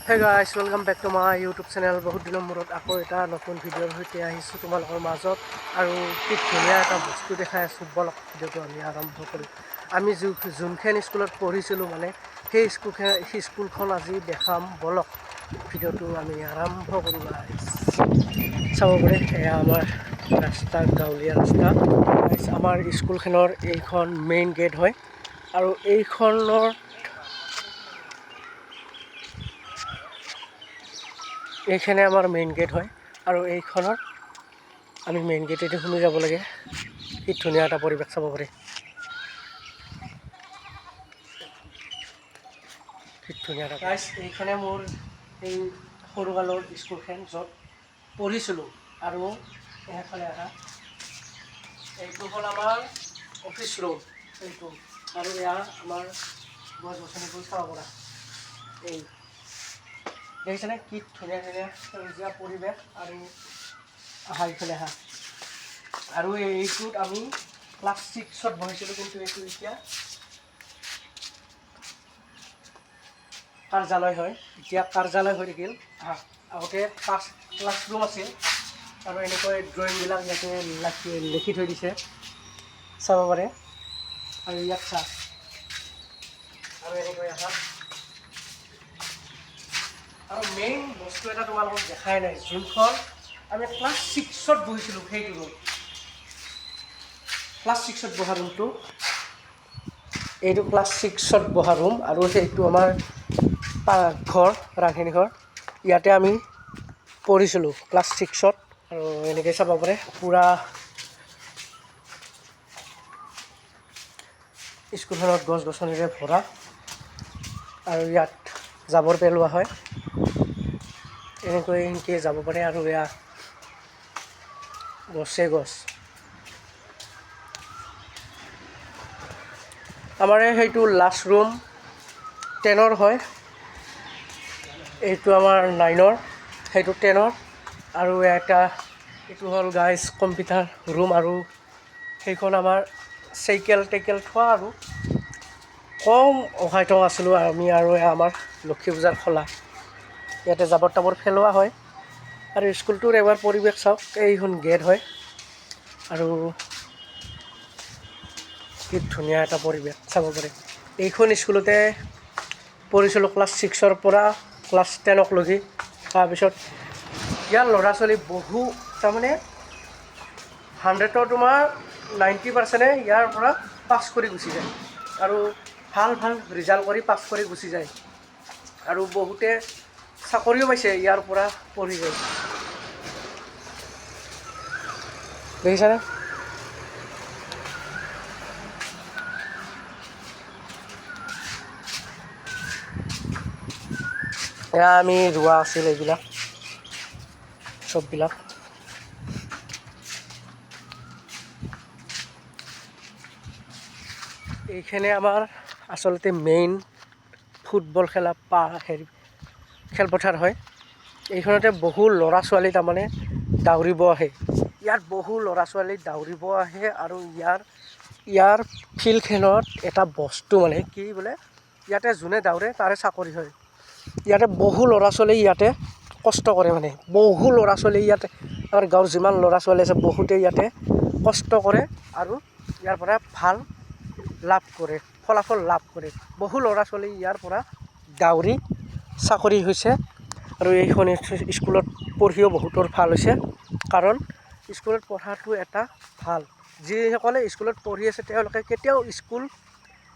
হে guys welcome back to my YouTube channel. বহুত দিনৰ মূৰত আকৌ এটা নতুন ভিডিঅ'ৰ সৈতে আহিছোঁ তোমালোকৰ মাজত। আৰু কি ধুনীয়া এটা বস্তু দেখাই আছোঁ। বলক ভিডিঅ'টো আমি আৰম্ভ কৰোঁ। আমি যোনখন স্কুলত পঢ়িছিলোঁ মানে সেই স্কুলখন আজি দেখাম। বলক ভিডিঅ'টো আমি আৰম্ভ কৰোঁ গাইজ। চাব পাৰে এয়া আমাৰ ৰাস্তা, গাঁৱলীয়া ৰাস্তা। আমাৰ স্কুলখনৰ এইখন মেইন গেট হয় আৰু এইখানে আমাৰ মেইন গেট হয় আৰু এইখনৰ আমি মেইন গেটেদি সোমাই যাব লাগে। কি ধুনীয়া এটা পৰিৱেশ চাব পাৰি। কি ধুনীয়া এটা গাইজ, এইখানে মোৰ এই সৰুকালৰ স্কুলখন য'ত পঢ়িছিলোঁ। আৰু এইফালে এইটো হ'ল আমাৰ অফিচ ৰুম এইটো, আৰু এয়া আমাৰ গছ গছনিবোৰ চাব পৰা। এই দেখিছেনে কি ধুনীয়া ধুনীয়া সেউজীয়া পৰিৱেশ। আৰু ইফালে আৰু এইটোত আমি ক্লাছ 6ত বহিছিলোঁ, কিন্তু এইটো এতিয়া কাৰ্যালয় হয়। এতিয়া কাৰ্যালয় হৈ থাকিল। আগতে ক্লাছৰুম আছিল আৰু এনেকৈ ড্ৰয়িংবিলাক ইয়াতে লিখি থৈ দিছে, চাব পাৰে। আৰু ইয়াত আৰু এনেকৈ আৰু মেইন বস্তু এটা তোমালোকক দেখাই নাই, যোনখন আমি ক্লাছ 6ত বহিছিলোঁ সেইটো ৰুম। ক্লাছ 6ত বহা ৰুমটো, এইটো ক্লাছ 6ত বহা ৰুম। আৰু সেইটো আমাৰ ঘৰ, ৰান্ধনী ঘৰ। ইয়াতে আমি পঢ়িছিলোঁ ক্লাছ 6ত। আৰু এনেকৈ চাব পাৰে পূৰা স্কুলখনত গছ গছনিৰে ভৰা। আৰু ইয়াত জাবৰ পেলোৱা হয়, এনেকৈ যাব পাৰে। আৰু এয়া গছ আমাৰ সেইটো লাষ্ট ৰুম 10ৰ হয়, এইটো আমাৰ 9ৰ, সেইটো 10ৰ। আৰু এইটো হ'ল গাইজ কম্পিউটাৰ ৰুম। আৰু সেইখন আমাৰ চাইকেল থোৱা। আৰু কম অহাইত আছিলোঁ আমি। আৰু আমাৰ লক্ষী পূজাৰ খোলা, ইয়াতে জাবৰ তাবৰ পেলোৱা হয়। আৰু স্কুলটোৰ এবাৰ পৰিৱেশ চাওক, এইখন গেট হয়। আৰু কি ধুনীয়া এটা পৰিৱেশ চাব পাৰে। এইখন স্কুলতে পঢ়িছিলোঁ ক্লাছ 6ৰ পৰা ক্লাছ 10লৈকে। তাৰপিছত ইয়াৰ ল'ৰা ছোৱালী তাৰমানে 100ৰ তোমাৰ 90% ইয়াৰ পৰা পাছ কৰি গুচি যায়, আৰু ভাল ৰিজাল্ট কৰি পাছ কৰি গুচি যায়। আৰু বহুতে চাকৰিও পাইছে ইয়াৰ পৰা পঢ়ি যায়, দেখিছানে? এয়া আমি ৰোৱা আছিল এইবিলাক চববিলাক। এইখানে আমাৰ আচলতে মেইন ফুটবল খেলা খেলপথাৰ হয়। এইখনতে বহু ল'ৰা ছোৱালী তাৰমানে দৌৰিব আহে। ইয়াত বহু ল'ৰা ছোৱালী দৌৰিব আহে। আৰু ইয়াৰ ফিল্ডখনত এটা বস্তু মানে কি বোলে, ইয়াতে যোনে দৌৰে তাৰে চাকৰি হয়। ইয়াতে বহু ল'ৰা ছোৱালী ইয়াতে কষ্ট কৰে, মানে বহু ল'ৰা ছোৱালী ইয়াতে, আমাৰ গাঁৱৰ যিমান ল'ৰা ছোৱালী আছে বহুতে ইয়াতে কষ্ট কৰে আৰু ইয়াৰ পৰা ভাল ফলাফল লাভ কৰে। বহু ল'ৰা ছোৱালী ইয়াৰ পৰা দৌৰি চাকৰি হৈছে। আৰু এইখন স্কুলত পঢ়িও বহুতৰ ভাল হৈছে, কাৰণ স্কুলত পঢ়াটো এটা ভাল। যিসকলে স্কুলত পঢ়ি আছে তেওঁলোকে কেতিয়াও স্কুল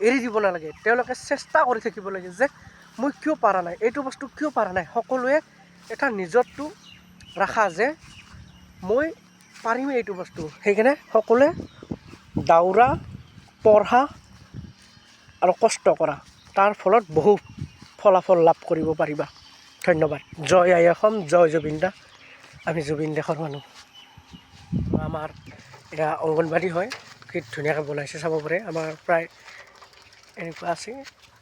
এৰি দিব নালাগে। তেওঁলোকে চেষ্টা কৰি থাকিব লাগে যে মই কিয় পৰা নাই, এইটো বস্তু কিয় পৰা নাই। সকলোৱে এটা নিজৰটো ৰাখা যে মই পাৰিমেই এইটো বস্তু। সেইকাৰণে সকলোৱে দৌৰা, পঢ়া আৰু কষ্ট কৰা, তাৰ ফলত বহু ফলাফল লাভ কৰিব পাৰিবা। ধন্যবাদ। জয় আই অসম, জয় জুবিন দা। আমি জুবিন দেশৰ মানুহ। আমাৰ এতিয়া অংগনবাদী হয়, কি ধুনীয়াকৈ বনাইছে চাব পাৰে। আমাৰ প্ৰায় এনেকুৱা আছে।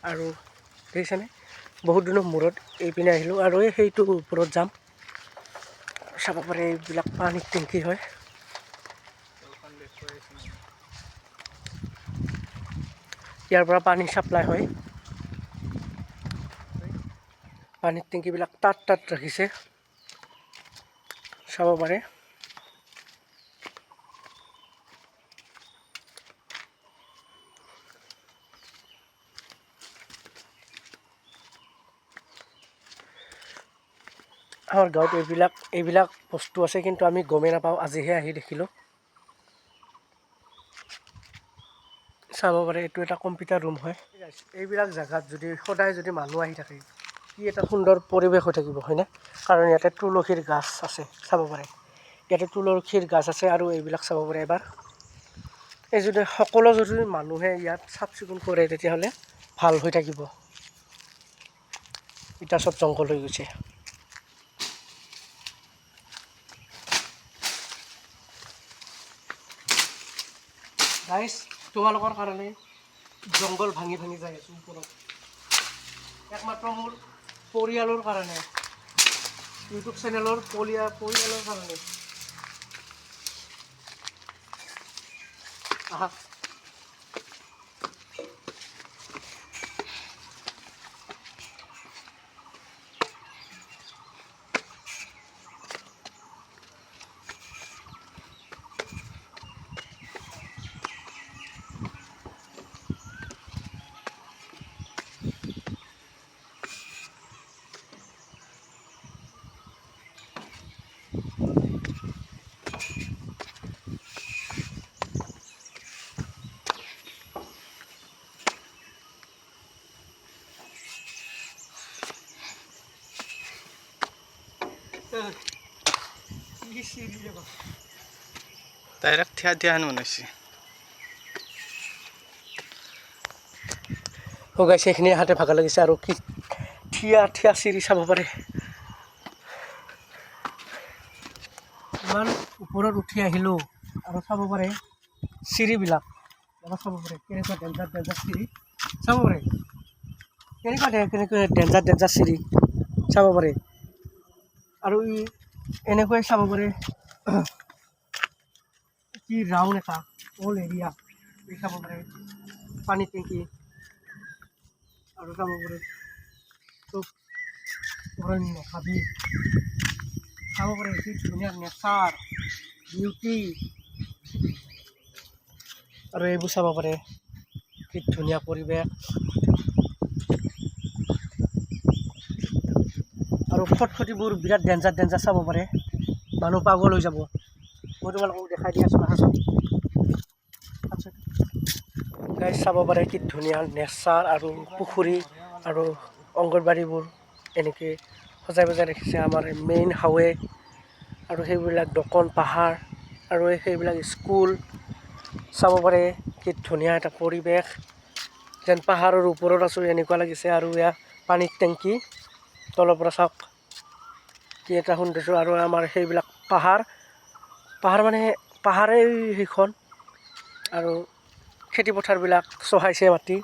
আৰু দেখিছেনে, বহুত দিনৰ মূৰত এইপিনে আহিলোঁ। আৰু সেইটো ওপৰত যাম, চাব পাৰে। এইবিলাক পানীৰ টেংকি হয়। ইয়াৰ পৰা পানী চাপ্লাই হয়। পানীৰ টেংকিবিলাক তাত ৰাখিছে চাব পাৰে। আমাৰ গাঁৱত এইবিলাক বস্তু আছে, কিন্তু আমি গমেই নাপাওঁ, আজিহে আহি দেখিলোঁ। চাব পাৰে এইটো এটা কম্পিউটাৰ ৰুম হয়। এইবিলাক জেগাত যদি সদায় যদি মানুহ আহি থাকে, কি এটা সুন্দৰ পৰিৱেশ হৈ থাকিব, হয়নে? কাৰণ ইয়াতে তুলসীৰ গাছ আছে, চাব পাৰে। ইয়াতে তুলসীৰ গাছ আছে আৰু এইবিলাক চাব পাৰে এবাৰ। এই যদি সকলো যদি মানুহে ইয়াত চাফ চিকুণ কৰে, তেতিয়াহ'লে ভাল হৈ থাকিব। এতিয়া চব জংঘল হৈ গৈছে। গাইজ, তোমালোকৰ কাৰণে জংঘল ভাঙি যাই আছোঁ ওপৰত, একমাত্ৰ মোৰ পৰিয়ালৰ কাৰণে, ইউটিউব চেনেলৰ পৰিয়ালৰ কাৰণে। আহা। ডাইৰেক্ট থিয়া হেন বনাইছে। গাইছে এইখিনি হাতে ভাগা লাগিছে, আৰু কি থিয়া চিৰি চাব পাৰে। ইমান ওপৰত উঠি আহিলোঁ, আৰু চাব পাৰে চিৰিবিলাক, এবাৰ চাব পাৰে কেনেকুৱা ডেঞ্জাৰ চিৰি, চাব পাৰে কেনেকুৱা ডেঞ্জাৰ চিৰি, চাব পাৰে। আৰু এনেকুৱাই চাব পাৰে কি ৰাউণ্ড এটা অল এৰিয়া চাব পাৰে, পানী টেংকি, আৰু চাব পাৰে চব অৰণ্য হাবি, চাব পাৰে কি ধুনীয়া নেচাৰ বিউটি। আৰু এইবোৰ চাব পাৰে কি ধুনীয়া পৰিৱেশ। আৰু খটখটিবোৰ বিৰাট ডেঞ্জাৰ চাব পাৰে, মানুহ পাগল হৈ যাব। মই তোমালোকক দেখাই দি আছোঁ, আহাচোন। গাইজ চাব পাৰে কি ধুনীয়া নেচাৰ, আৰু পুখুৰী আৰু অংগনবাড়ীবোৰ এনেকৈ সজাই ৰাখিছে। আমাৰ মেইন হাইৱে, আৰু সেইবিলাক দোকান পাহাৰ, আৰু সেইবিলাক স্কুল, চাব পাৰে কি ধুনীয়া এটা পৰিৱেশ, যেন পাহাৰৰ ওপৰত আছোঁ এনেকুৱা লাগিছে। আৰু এয়া পানীৰ টেংকি, তলৰ পৰা চাওক কি এটা সৌন্দৰ্য। আৰু আমাৰ সেইবিলাক পাহাৰ মানে পাহাৰেই সেইখন, আৰু খেতিপথাৰবিলাক চহাইছে মাটি,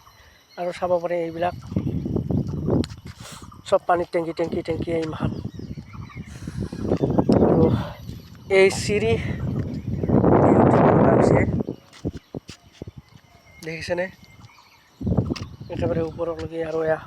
আৰু চাব পাৰে এইবিলাক চব পানীৰ টেংকি ইমান। আৰু এই চিৰি হৈছে, দেখিছেনে? একেবাৰে ওপৰলৈকে, আৰু এয়া